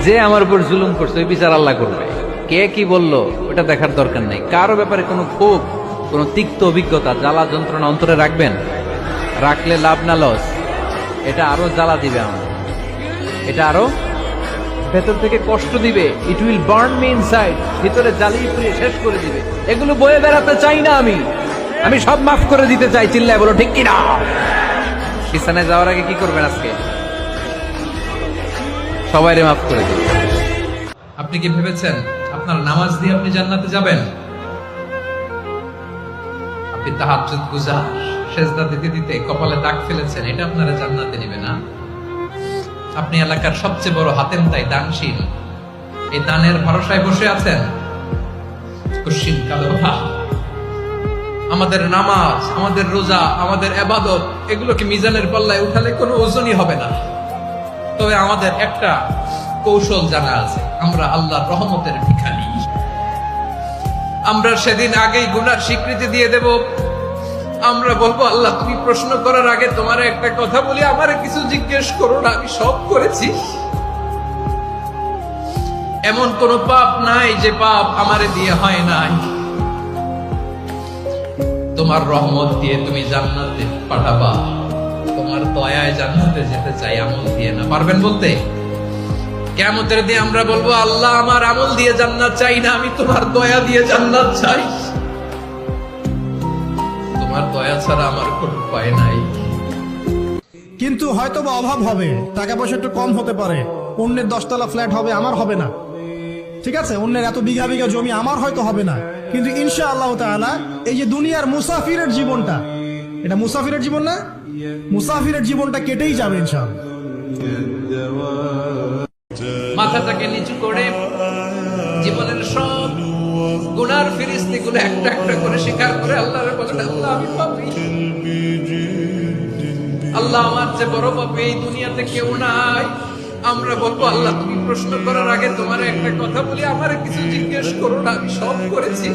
যে আমার উপর জুলুম করছে ওই বিচার আল্লাহ করবে। কে কি বললো ওটা দেখার দরকার নেই। কারো ব্যাপারে কোনো ক্ষোভ, কোনো তিক্ত অভিজ্ঞতা, জ্বালা যন্ত্রণা অন্তরে রাখবেন? রাখলে লাভ না লস? এটা আরো জ্বালা দিবে আমার, এটা আরো ভেতর থেকে কষ্ট দিবে। It will burn me inside, ভিতরে জ্বালিয়ে পুড়িয়ে শেষ করে দিবে। এগুলো বয়ে বেড়াতে চাই না আমি সব মাফ করে দিতে চাই। চিল্লায় বলো ঠিক কিনা? বিছানায় যাওয়ার আগে কি করবেন আজকে? সবাইরে মাফ করে দিবেন। আপনি কি ভেবেছেন আপনার নামাজ দিয়ে আপনি জান্নাতে যাবেন? আপনি তাহাজ্জুদ গুজার, সেজদা দিতে দিতে কপালে দাগ ফেলেছেন, এটা আপনারা জান্নাতে নেবে না। আপনি এলাকার সবচেয়ে বড় হাতেম তাই দানশীল, এই দানের ভরসায় বসে আছেন। কুশিন কালো আমাদের নামাজ, আমাদের রোজা, আমাদের ইবাদত, এগুলোকে মিজানের পাল্লায় উঠালে কোনো ওজনই হবে না। তবে আমাদের একটা কৌশল জানা আছে, আমরা আল্লাহর রহমতের ভিখারি। আমরা সেদিন আগেই গুনার স্বীকৃতি দিয়ে দেব। আমরা বলবো, আল্লাহ তুমি প্রশ্ন করার আগে তোমার একটা কথা বলি, আমারে কিছু জিজ্ঞেস করো না, আমি সব করেছি। এমন কোন পাপ নাই যে পাপ আমারে দিয়ে হয় নাই। তোমার রহমত দিয়ে তুমি জান্নাতে পাঠাবা, তোমার দয়ায় জান্নাতে যেতে চাই, আমল দিয়ে না। পারবেন বলতে? কিয়ামতের দিন আমরা বলবো, আল্লাহ আমার আমল দিয়ে জান্নাত চাই না, আমি তোমার দয়া দিয়ে জান্নাত চাই। তোমার দয়া ছাড়া আমার কোনো উপায় নাই। কিন্তু হয়তো বা অভাব হবে, টাকা পয়সা একটু কম হতে পারে, অন্যের 10 তলা ফ্ল্যাট হবে, আমার হবে না। ঠিক আছে, অন্যের এত বিঘা বিঘা জমি আমার হয়তো হবে না, কিন্তু ইনশাআল্লাহ তাআলা এই যে দুনিয়ার মুসাফিরের জীবনটা, এটা মুসাফিরের জীবন না? মুসাফিরের জীবনটা কেটেই যাবে ইনশাআল্লাহ। মাথাটাকে নিচু করে জীবনের সব গুনার ফিরিস্তিগুলো একটা একটা করে স্বীকার করে আল্লাহর বলেন, আল্লাহ আমি পাপী, আল্লাহ আমার যে বড় পাপী এই দুনিয়াতে কেউ নাই। আমরা বলবো, আল্লাহ তুমি প্রশ্ন করার আগে তোমার একটা কথা বলি, আমার কিছু জিজ্ঞেস করো না, আমি সব করেছি।